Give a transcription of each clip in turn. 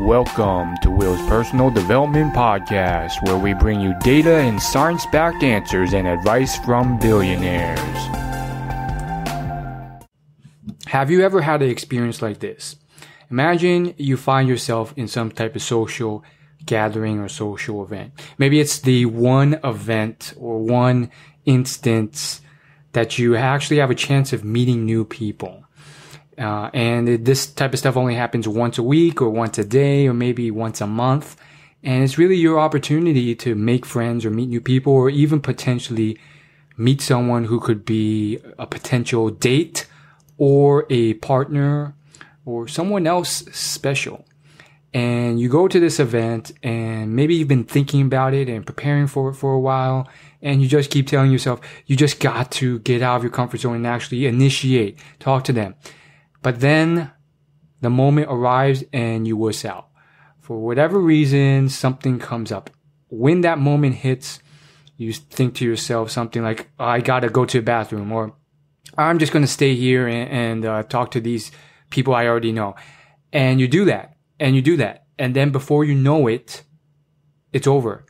Welcome to Will's Personal Development Podcast, where we bring you data and science-backed answers and advice from billionaires. Have you ever had an experience like this? Imagine you find yourself in some type of social gathering or social event. Maybe it's the one event or one instance that you actually have a chance of meeting new people. And this type of stuff only happens once a week or once a day or maybe once a month. And it's really your opportunity to make friends or meet new people or even potentially meet someone who could be a potential date or a partner or someone else special. And you go to this event and maybe you've been thinking about it and preparing for it for a while. And you just keep telling yourself, you just got to get out of your comfort zone and actually initiate, talk to them. But then the moment arrives and you wuss out. For whatever reason, something comes up. When that moment hits, you think to yourself something like, I gotta go to the bathroom, or I'm just gonna stay here and talk to these people I already know. And you do that, and you do that. And then before you know it, it's over.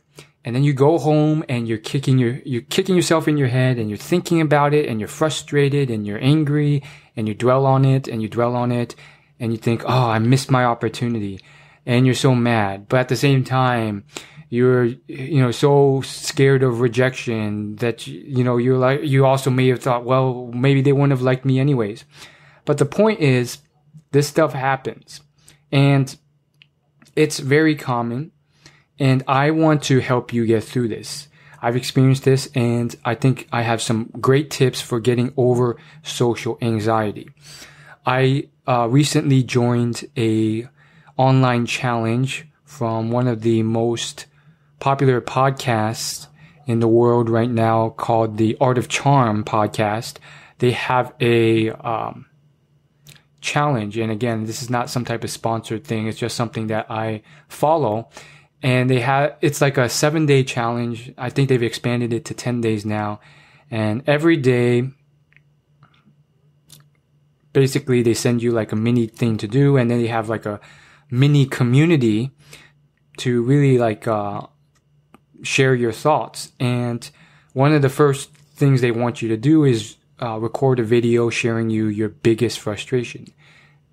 And then you go home and you're kicking yourself in your head and you're thinking about it and you're frustrated and you're angry and you dwell on it and you dwell on it and you think, oh, I missed my opportunity. And you're so mad. But at the same time, you're, so scared of rejection that, you're like, you also may have thought, well, maybe they wouldn't have liked me anyways. But the point is, this stuff happens and it's very common. And I want to help you get through this. I've experienced this and I think I have some great tips for getting over social anxiety. I recently joined a online challenge from one of the most popular podcasts in the world right now called the Art of Charm podcast. They have a challenge. And again, this is not some type of sponsored thing. It's just something that I follow. And it's like a 7-day challenge. I think they've expanded it to 10 days now. And every day, basically they send you like a mini thing to do. And then they have like a mini community to really like, share your thoughts. And one of the first things they want you to do is, record a video sharing your biggest frustration.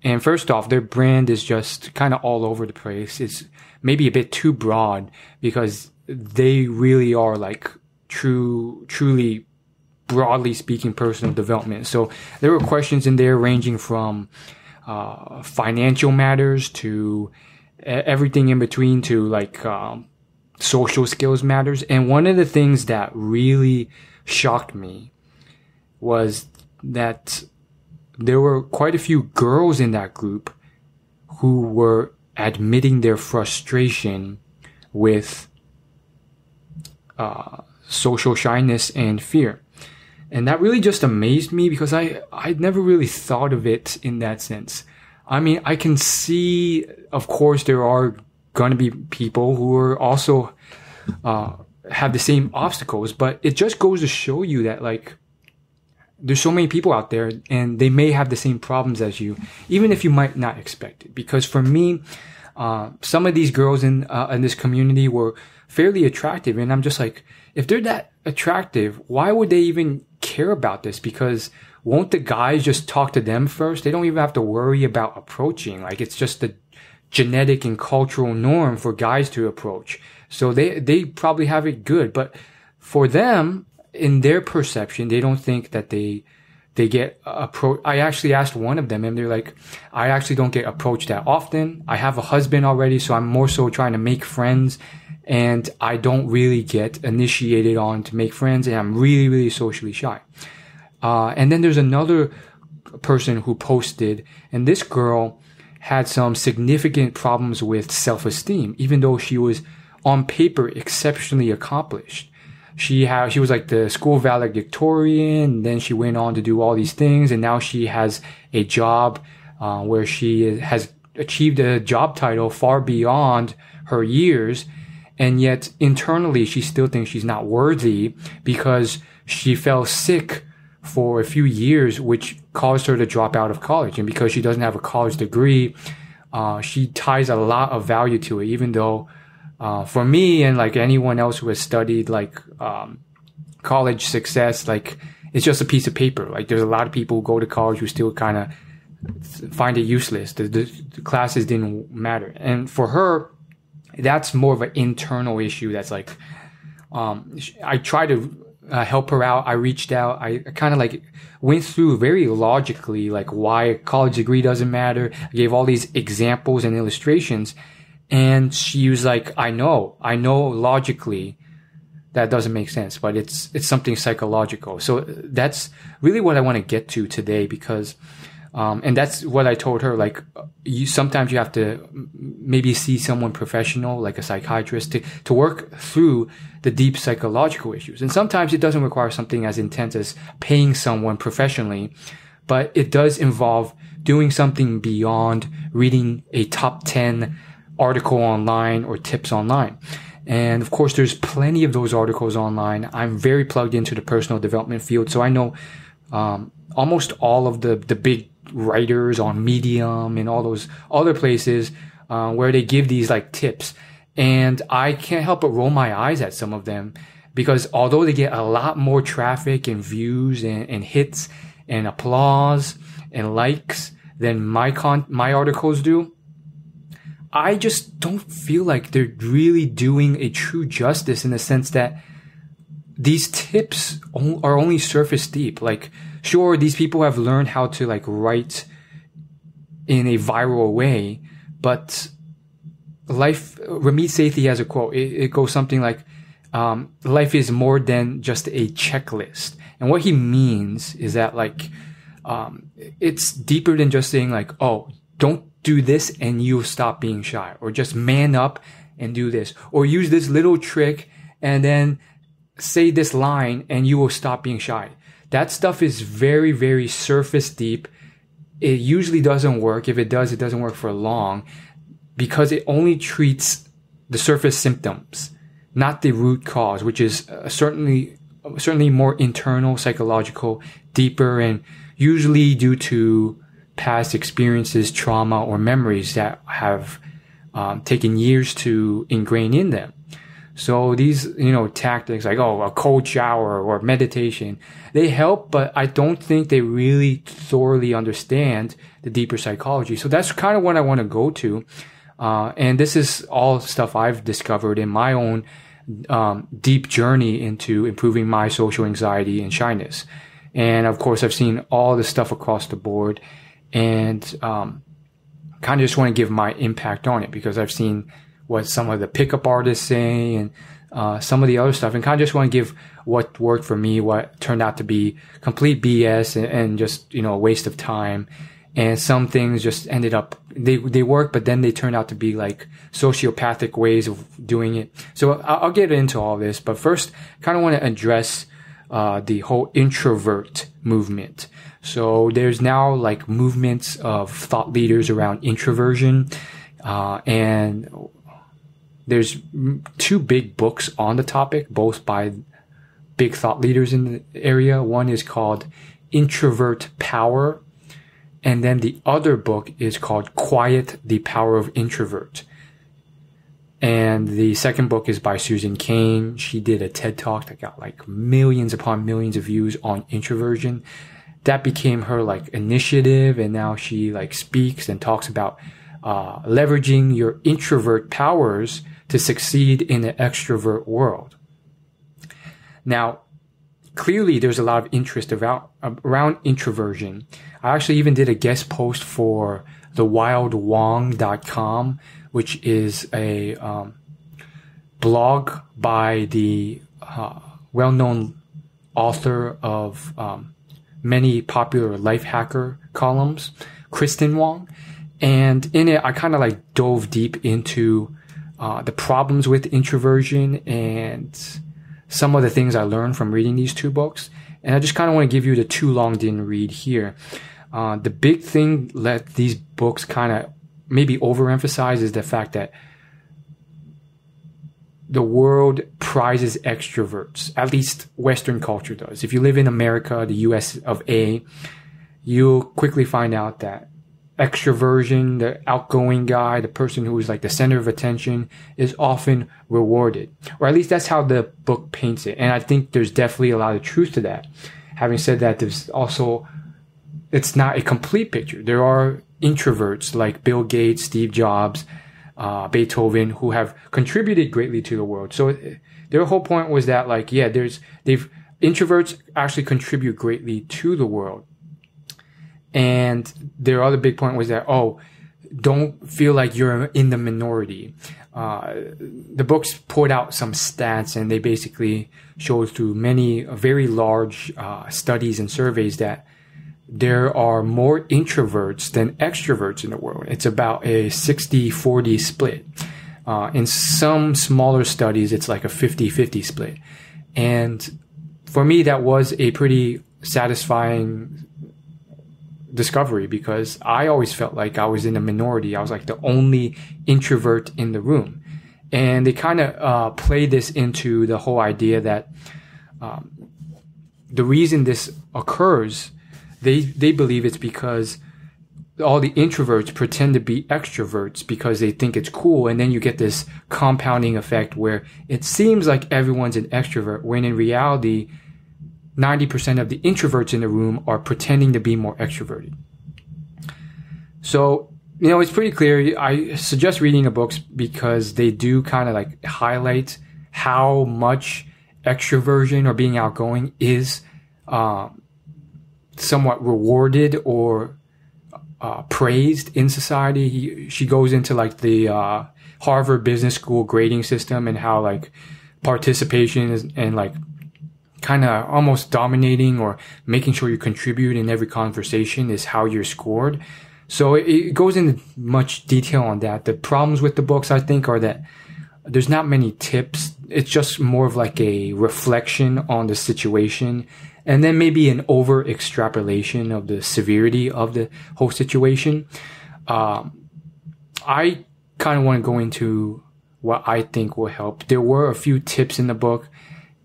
And first off, their brand is just kind of all over the place. It's maybe a bit too broad because they really are like truly broadly speaking personal development. So there were questions in there ranging from financial matters to everything in between to like social skills matters. And one of the things that really shocked me was that there were quite a few girls in that group who were admitting their frustration with social shyness and fear. And that really just amazed me because I'd never really thought of it in that sense. I mean, I can see, of course, there are going to be people who are also have the same obstacles, but it just goes to show you that like there's so many people out there and they may have the same problems as you, even if you might not expect it. Because for me, some of these girls in this community were fairly attractive. And I'm just like, if they're that attractive, why would they even care about this? Because won't the guys just talk to them first? They don't even have to worry about approaching. Like it's just the genetic and cultural norm for guys to approach. So they probably have it good. But for them, in their perception, they don't think that they get approached. I actually asked one of them and they're like, I actually don't get approached that often. I have a husband already, so I'm more so trying to make friends and I don't really get initiated on to make friends and I'm really, really socially shy. And then there's another person who posted and this girl had some significant problems with self-esteem, even though she was on paper exceptionally accomplished. She was like the school valedictorian, and then she went on to do all these things, and now she has a job where she has achieved a job title far beyond her years, and yet internally she still thinks she's not worthy because she fell sick for a few years, which caused her to drop out of college. And because she doesn't have a college degree, she ties a lot of value to it, even though, for me and like anyone else who has studied like, college success, like it's just a piece of paper. Like there's a lot of people who go to college who still kind of find it useless. The classes didn't matter. And for her, that's more of an internal issue. That's like, I try to help her out. I reached out. I kind of like went through very logically, like why a college degree doesn't matter. I gave all these examples and illustrations, and she was like, I know logically that doesn't make sense, but it's something psychological. So that's really what I want to get to today, because, and that's what I told her, like, sometimes you have to maybe see someone professional, like a psychiatrist, to work through the deep psychological issues. And sometimes it doesn't require something as intense as paying someone professionally, but it does involve doing something beyond reading a top 10 article online or tips online. And of course, there's plenty of those articles online. I'm very plugged into the personal development field, so I know almost all of the big writers on Medium and all those other places where they give these like tips. And I can't help but roll my eyes at some of them, because although they get a lot more traffic and views and hits and applause and likes than my articles do, I just don't feel like they're really doing a true justice, in the sense that these tips are only surface deep. Like, sure, these people have learned how to like write in a viral way, but Ramit Sethi has a quote. It goes something like, life is more than just a checklist. And what he means is that like, it's deeper than just saying like, oh, don't do this and you'll stop being shy, or just man up and do this, or use this little trick and then say this line and you will stop being shy. That stuff is very, very surface deep. It usually doesn't work. If it does, it doesn't work for long, because it only treats the surface symptoms, not the root cause, which is certainly more internal, psychological, deeper, and usually due to past experiences, trauma, or memories that have taken years to ingrain in them. So these, tactics like, a cold shower or meditation, they help, but I don't think they really thoroughly understand the deeper psychology. So that's kind of what I want to go to. And this is all stuff I've discovered in my own deep journey into improving my social anxiety and shyness. And of course, I've seen all the stuff across the board, and kind of just want to give my impact on it, because I've seen what some of the pickup artists say and some of the other stuff, and kind of just want to give what worked for me, what turned out to be complete BS and just, a waste of time. And some things just ended up, they work, but then they turned out to be like sociopathic ways of doing it. So I'll get into all this, but first, kind of want to address the whole introvert movement. So there's now like movements of thought leaders around introversion, and there's two big books on the topic, both by big thought leaders in the area. One is called Introvert Power, and then the other book is called Quiet the Power of Introvert. And the second book is by Susan Cain. She did a TED Talk that got like millions upon millions of views on introversion. That became her like initiative, and now she like speaks and talks about leveraging your introvert powers to succeed in the extrovert world. Now, clearly there's a lot of interest around introversion. I actually even did a guest post for thewildwong.com, which is a blog by the well-known author of many popular life hacker columns, Kristen Wong. And in it, I kind of like dove deep into the problems with introversion and some of the things I learned from reading these two books. And I just kind of want to give you the too long didn't read here. The big thing that these books kind of maybe overemphasize is the fact that the world prizes extroverts, at least Western culture does. If you live in America, the US of A, you'll quickly find out that extroversion, the outgoing guy, the person who is like the center of attention, is often rewarded. Or at least that's how the book paints it. And I think there's definitely a lot of truth to that. Having said that, there's also, it's not a complete picture. There are introverts like Bill Gates, Steve Jobs, Beethoven, who have contributed greatly to the world. So their whole point was that, like, yeah, introverts actually contribute greatly to the world. And their other big point was that, don't feel like you're in the minority. The books put out some stats, and they basically showed through many very large studies and surveys that there are more introverts than extroverts in the world. It's about a 60-40 split. In some smaller studies, it's like a 50-50 split. And for me, that was a pretty satisfying discovery, because I always felt like I was in a minority. I was like the only introvert in the room. And they kind of play this into the whole idea that the reason this occurs, they believe it's because all the introverts pretend to be extroverts because they think it's cool. And then you get this compounding effect where it seems like everyone's an extrovert, when in reality, 90% of the introverts in the room are pretending to be more extroverted. So, it's pretty clear. I suggest reading the books because they do kind of like highlight how much extroversion or being outgoing is somewhat rewarded or praised in society. She goes into like the Harvard Business School grading system and how like participation is, and like kind of almost dominating or making sure you contribute in every conversation is how you're scored. So it goes into much detail on that. The problems with the books, I think, are that there's not many tips. It's just more of like a reflection on the situation, and then maybe an over extrapolation of the severity of the whole situation. I kind of want to go into what I think will help. There were a few tips in the book.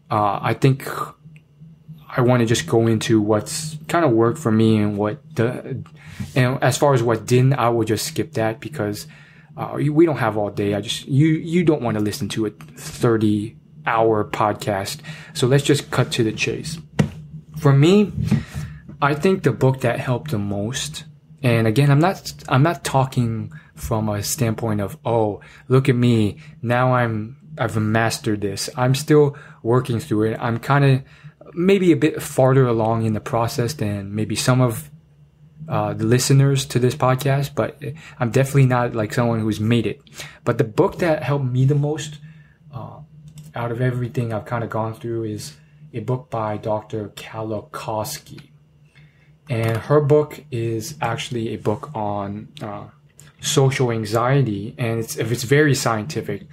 I think I want to just go into what's kind of worked for me and and as far as what didn't, I will just skip that because we don't have all day. You don't want to listen to a 30-hour podcast. So let's just cut to the chase. For me, I think the book that helped the most, and again, I'm not talking from a standpoint of, look at me, now I've mastered this. I'm still working through it. I'm kind of maybe a bit farther along in the process than maybe some of the listeners to this podcast, but I'm definitely not like someone who's made it. But the book that helped me the most out of everything I've kind of gone through is a book by Dr. Kalokowski. And her book is actually a book on social anxiety, and it's very scientific.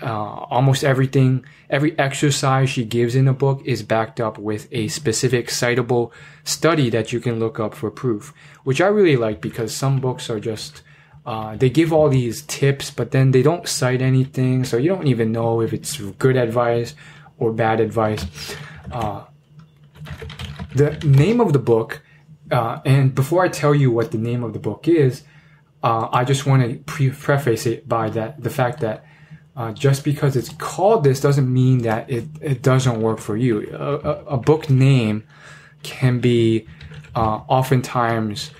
Almost every exercise she gives in the book is backed up with a specific citable study that you can look up for proof, which I really like, because some books are just, they give all these tips, but then they don't cite anything. So you don't even know if it's good advice or bad advice. The name of the book, and before I tell you what the name of the book is, I just want to preface it by the fact that just because it's called this doesn't mean that it doesn't work for you. A book name can be oftentimes,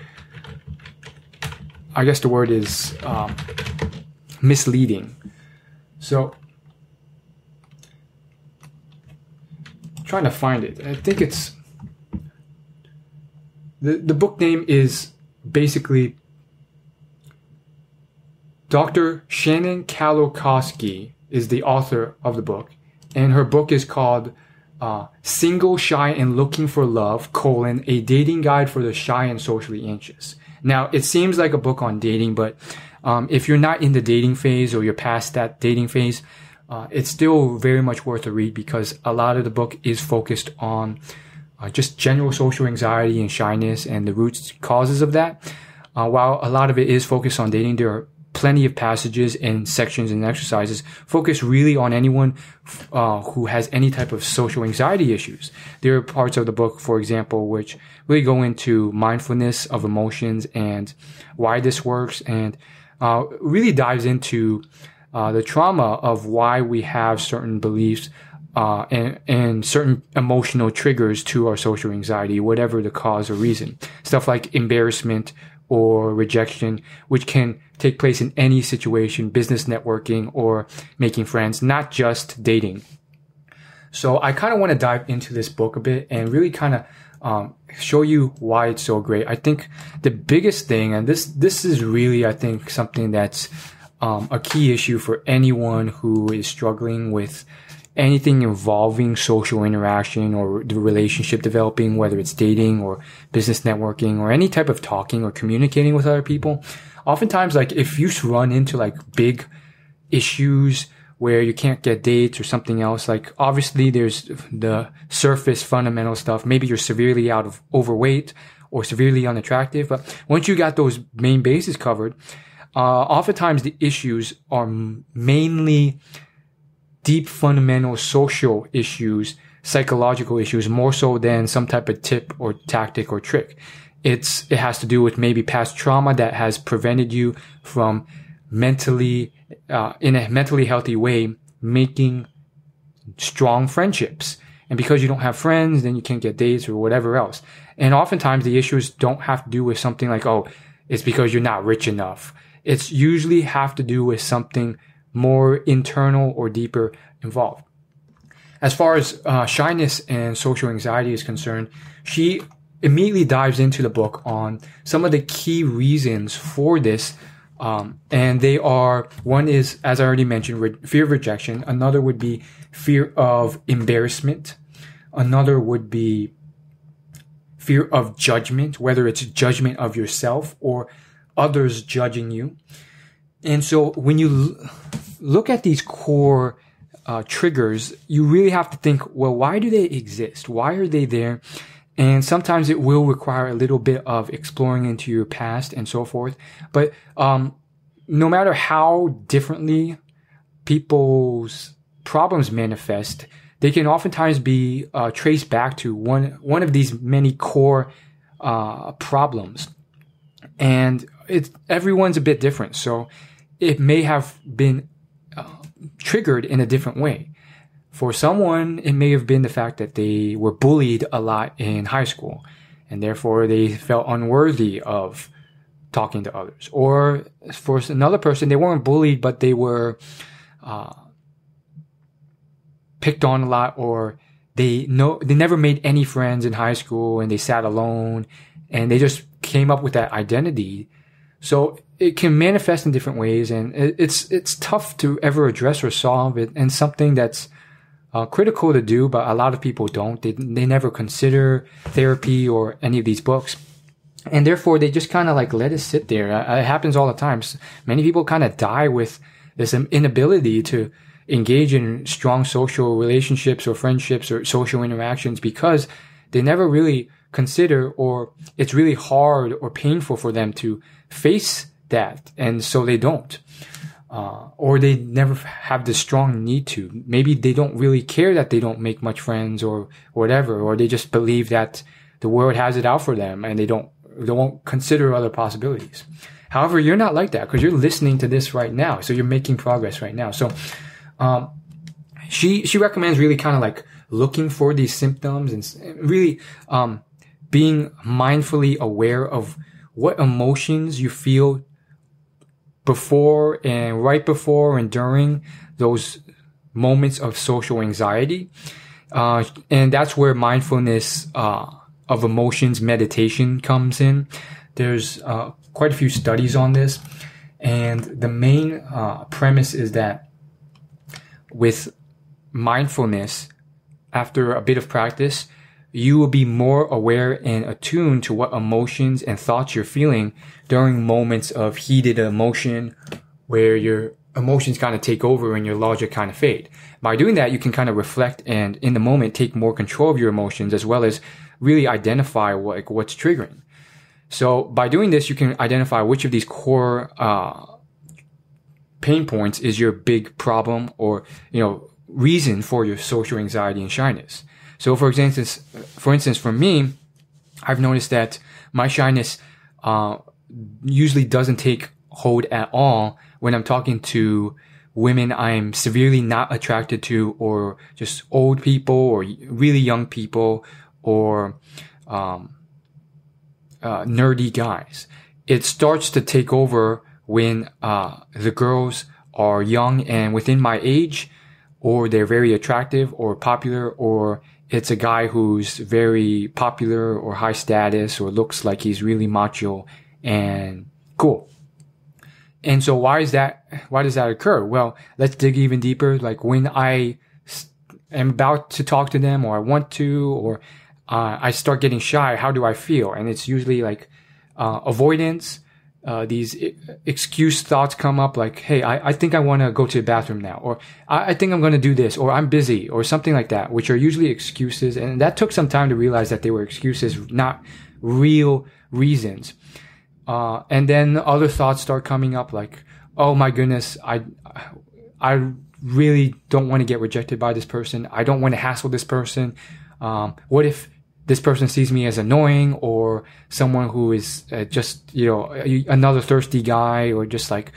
I guess the word is misleading. So, I'm trying to find it. I think it's the book name is basically Dr. Shannon Kalokowski is the author of the book, and her book is called Single, Shy, and Looking for Love, a dating guide for the shy and socially anxious. Now, it seems like a book on dating, but if you're not in the dating phase or you're past that dating phase, it's still very much worth a read, because a lot of the book is focused on just general social anxiety and shyness and the root causes of that. While a lot of it is focused on dating, there are plenty of passages and sections and exercises focus really on anyone who has any type of social anxiety issues. There are parts of the book, for example, which really go into mindfulness of emotions and why this works, and really dives into the trauma of why we have certain beliefs and certain emotional triggers to our social anxiety, whatever the cause or reason. Stuff like embarrassment or rejection, which can take place in any situation, business networking or making friends, not just dating. So I kind of want to dive into this book a bit and really kind of show you why it's so great. I think the biggest thing, and this is really, I think, something that's a key issue for anyone who is struggling with anything involving social interaction or the relationship developing, whether it's dating or business networking or any type of talking or communicating with other people. Oftentimes, like, if you run into like big issues where you can't get dates or something else, like, obviously there's the surface fundamental stuff. Maybe you're severely overweight or severely unattractive, but once you got those main bases covered, oftentimes the issues are mainly deep fundamental social issues, psychological issues, more so than some type of tip or tactic or trick. It has to do with maybe past trauma that has prevented you from mentally, in a mentally healthy way, making strong friendships. And because you don't have friends, then you can't get dates or whatever else. And oftentimes the issues don't have to do with something like, oh, it's because you're not rich enough. It's usually have to do with something more internal or deeper involved. As far as shyness and social anxiety is concerned, she immediately dives into the book on some of the key reasons for this. And they are, one is, as I already mentioned, fear of rejection. Another would be fear of embarrassment. Another would be fear of judgment, whether it's judgment of yourself or others judging you. And so when you look at these core triggers, you really have to think, well, why do they exist? Why are they there? And sometimes it will require a little bit of exploring into your past and so forth. But no matter how differently people's problems manifest, they can oftentimes be traced back to one of these many core problems. And everyone's a bit different. So it may have been triggered in a different way. For someone, it may have been the fact that they were bullied a lot in high school, and therefore they felt unworthy of talking to others. Or for another person, they weren't bullied, but they were picked on a lot, or they never made any friends in high school, and they sat alone, and they just came up with that identity. So it can manifest in different ways, and it's tough to ever address or solve it, and something that's critical to do, but a lot of people don't. They never consider therapy or any of these books, and therefore they just kind of like let it sit there. It happens all the time. Many people kind of die with this inability to engage in strong social relationships or friendships or social interactions because they never really consider, or it's really hard or painful for them to face that, and so they don't. Or they never have the strong need to. Maybe they don't really care that they don't make much friends or whatever, or they just believe that the world has it out for them and they won't consider other possibilities. However, you're not like that because you're listening to this right now. So you're making progress right now. So, she recommends really kind of like looking for these symptoms and really, being mindfully aware of what emotions you feel before and right before and during those moments of social anxiety. And that's where mindfulness of emotions meditation comes in. There's quite a few studies on this. And the main premise is that with mindfulness, after a bit of practice, you will be more aware and attuned to what emotions and thoughts you're feeling during moments of heated emotion where your emotions kind of take over and your logic kind of fade. By doing that, you can kind of reflect and in the moment take more control of your emotions as well as really identify what's triggering. So by doing this, you can identify which of these core pain points is your big problem or, reason for your social anxiety and shyness. So for instance, for me, I've noticed that my shyness, usually doesn't take hold at all when I'm talking to women I'm severely not attracted to, or just old people or really young people, or, nerdy guys. It starts to take over when, the girls are young and within my age, or they're very attractive or popular, or it's a guy who's very popular or high status or looks like he's really macho and cool. And so why does that occur? Well, let's dig even deeper. Like when I am about to talk to them, or I want to, or I start getting shy, how do I feel? And it's usually like avoidance. These excuse thoughts come up like, hey, I think I want to go to the bathroom now, or I think I'm going to do this, or I'm busy, or something like that, which are usually excuses. And that took some time to realize that they were excuses, not real reasons. And then other thoughts start coming up like, oh my goodness, I really don't want to get rejected by this person. I don't want to hassle this person. What if this person sees me as annoying, or someone who is just, another thirsty guy, or just like,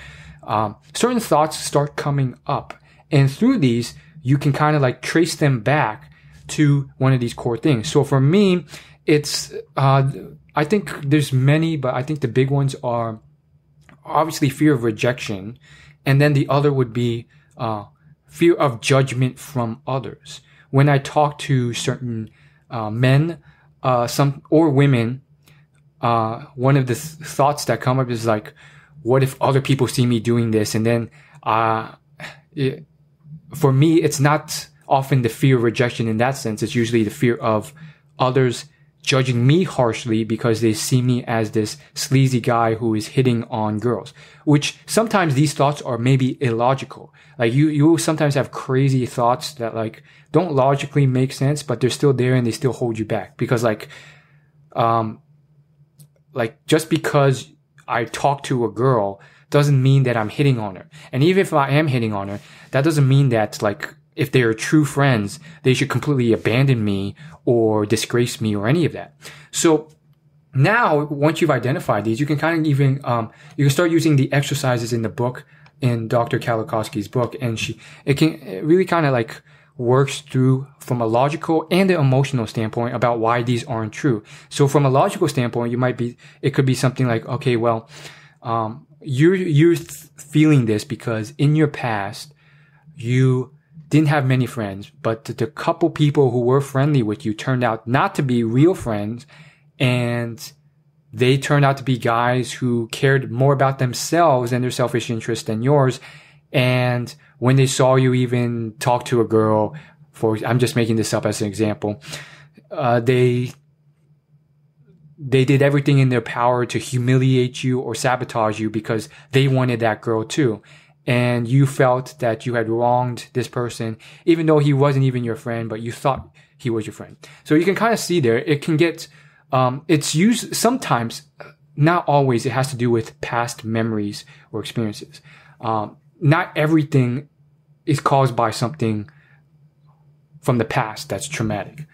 certain thoughts start coming up. And through these, you can kind of like trace them back to one of these core things. So for me, it's, I think there's many, but I think the big ones are obviously fear of rejection. And then the other would be, fear of judgment from others. When I talk to certain, men, some, or women, one of the thoughts that come up is like, what if other people see me doing this? And then, for me, it's not often the fear of rejection in that sense. It's usually the fear of others judging me harshly because they see me as this sleazy guy who is hitting on girls, which sometimes these thoughts are maybe illogical. Like you sometimes have crazy thoughts that like don't logically make sense, but they're still there and they still hold you back because like just because I talk to a girl doesn't mean that I'm hitting on her. And even if I am hitting on her, that doesn't mean that like, if they are true friends, they should completely abandon me or disgrace me or any of that. So now, once you've identified these, you can kind of even, you can start using the exercises in the book, in Dr. Kalakowski's book, and it really kind of like works through from a logical and an emotional standpoint about why these aren't true. So from a logical standpoint, it could be something like, okay, well, you're feeling this because in your past, you didn't have many friends, but the couple people who were friendly with you turned out not to be real friends, and they turned out to be guys who cared more about themselves and their selfish interests than yours. And when they saw you even talk to a girl, I'm just making this up as an example, they did everything in their power to humiliate you or sabotage you because they wanted that girl too. And you felt that you had wronged this person, even though he wasn't even your friend, but you thought he was your friend. So you can kind of see there, it can get, it's used sometimes, not always, it has to do with past memories or experiences. Not everything is caused by something from the past that's traumatic.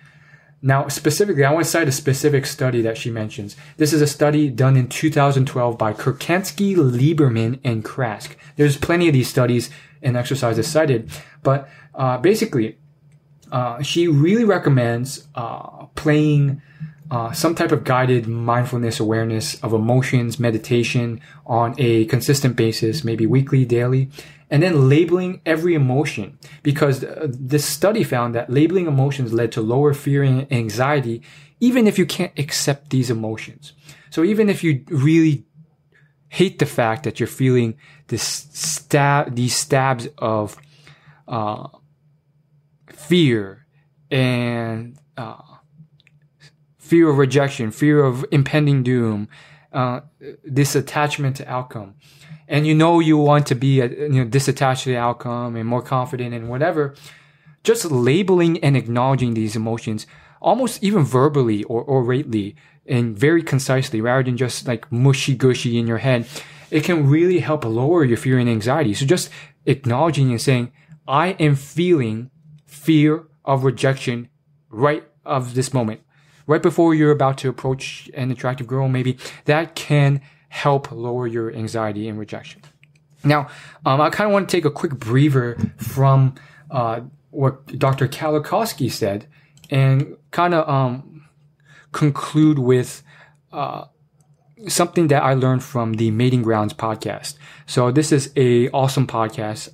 Now, specifically, I want to cite a specific study that she mentions. This is a study done in 2012 by Kurkansky, Lieberman, and Krask. There's plenty of these studies and exercises cited, but basically, she really recommends playing some type of guided mindfulness awareness of emotions, meditation on a consistent basis, maybe weekly, daily, and then labeling every emotion, because this study found that labeling emotions led to lower fear and anxiety, even if you can't accept these emotions. So even if you really hate the fact that you're feeling these stabs of fear and fear of rejection, fear of impending doom, this attachment to outcome, and you want to be disattached to the outcome and more confident and whatever, just labeling and acknowledging these emotions almost even verbally or orately and very concisely rather than just like mushy gushy in your head, it can really help lower your fear and anxiety. So just acknowledging and saying, I am feeling fear of rejection right of this moment, right before you're about to approach an attractive girl, maybe that can help lower your anxiety and rejection. Now, I kind of want to take a quick breather from what Dr. Kalikowski said and kind of conclude with something that I learned from the Mating Grounds podcast. So this is a awesome podcast,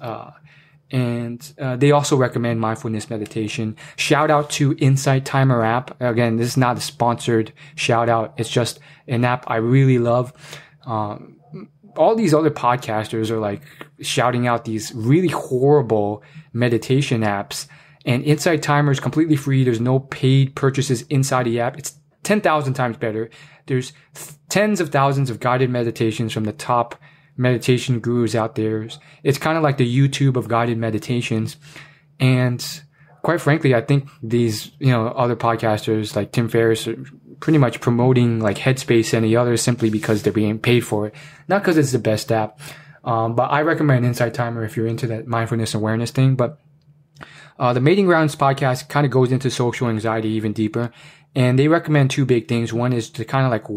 and they also recommend mindfulness meditation. Shout out to Insight Timer app. Again, this is not a sponsored shout out. It's just an app I really love. All these other podcasters are like shouting out these really horrible meditation apps, and Insight Timer is completely free. There's no paid purchases inside the app. It's 10,000 times better. There's tens of thousands of guided meditations from the top meditation gurus out there. It's kind of like the YouTube of guided meditations. And quite frankly, I think these, other podcasters like Tim Ferriss are pretty much promoting like Headspace and the others simply because they're being paid for it. Not because it's the best app. But I recommend Insight Timer if you're into that mindfulness awareness thing. But the Mating Grounds podcast kind of goes into social anxiety even deeper. And they recommend two big things. One is to kind of like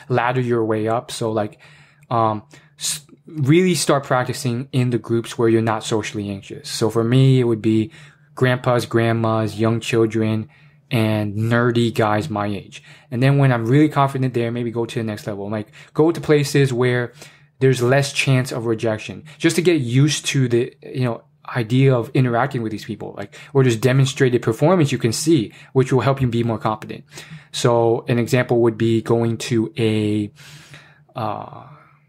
ladder your way up. So like, really start practicing in the groups where you're not socially anxious. So for me, it would be grandpas, grandmas, young children, and nerdy guys my age. And then when I'm really confident there, maybe go to the next level. Like go to places where there's less chance of rejection, just to get used to the, idea of interacting with these people, like where there's demonstrated performance you can see, which will help you be more confident. So an example would be going to a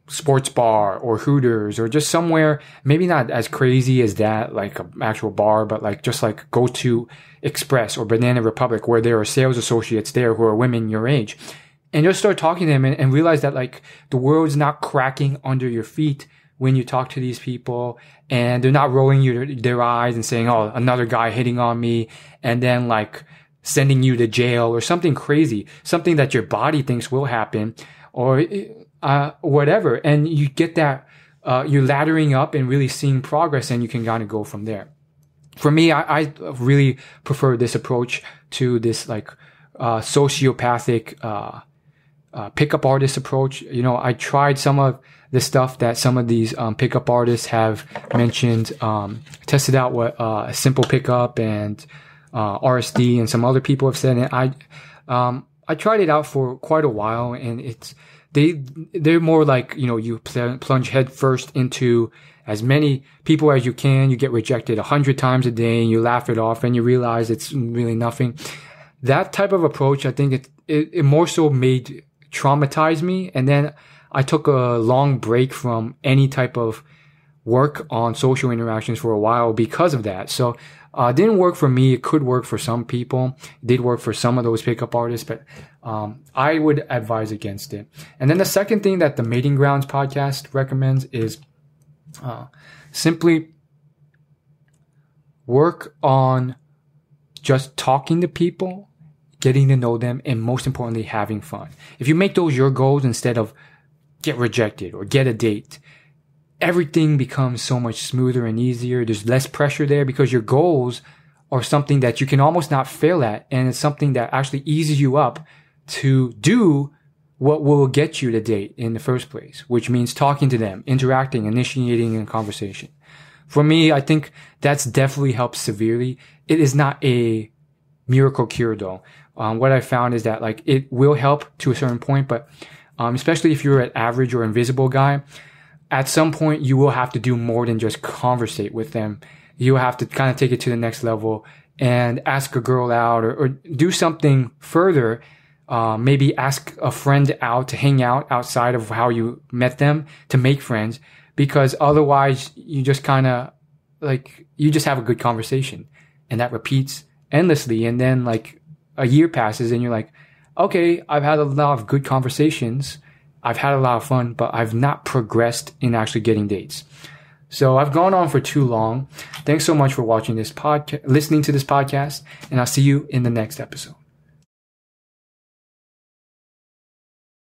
sports bar or Hooters or just somewhere, maybe not as crazy as that, like an actual bar, but like just like go to Express or Banana Republic where there are sales associates there who are women your age, and just start talking to them and realize that like the world's not cracking under your feet when you talk to these people, and they're not rolling their eyes and saying, oh, another guy hitting on me, and then like sending you to jail or something crazy, something that your body thinks will happen or whatever. And you get that, you're laddering up and really seeing progress, and you can kind of go from there. For me, I really prefer this approach to this like sociopathic pickup artist approach. I tried some of the stuff that some of these pickup artists have mentioned, tested out what Simple Pickup and RSD and some other people have said, and I tried it out for quite a while, and they're more like, you plunge head first into as many people as you can. You get rejected 100 times a day and you laugh it off and you realize it's really nothing. That type of approach, I think it more so traumatized me. And then I took a long break from any type of work on social interactions for a while because of that. So, it didn't work for me. It could work for some people. It did work for some of those pickup artists, but, I would advise against it. And then the second thing that the Mating Grounds podcast recommends is, simply work on just talking to people, getting to know them, and most importantly, having fun. If you make those your goals instead of get rejected or get a date, everything becomes so much smoother and easier. There's less pressure there because your goals are something that you can almost not fail at. And it's something that actually eases you up to do what will get you the date in the first place, which means talking to them, interacting, initiating a conversation. For me, I think that's definitely helped severely. It is not a miracle cure though. What I found is that like it will help to a certain point, but especially if you're an average or invisible guy, at some point you will have to do more than just conversate with them. You have to kind of take it to the next level and ask a girl out or do something further. Maybe ask a friend out to hang out outside of how you met them to make friends, because otherwise you just kind of like, you just have a good conversation and that repeats endlessly. And then like a year passes and you're like, okay, I've had a lot of good conversations. I've had a lot of fun, but I've not progressed in actually getting dates. So I've gone on for too long. Thanks so much for watching this podcast, listening to this podcast, and I'll see you in the next episode.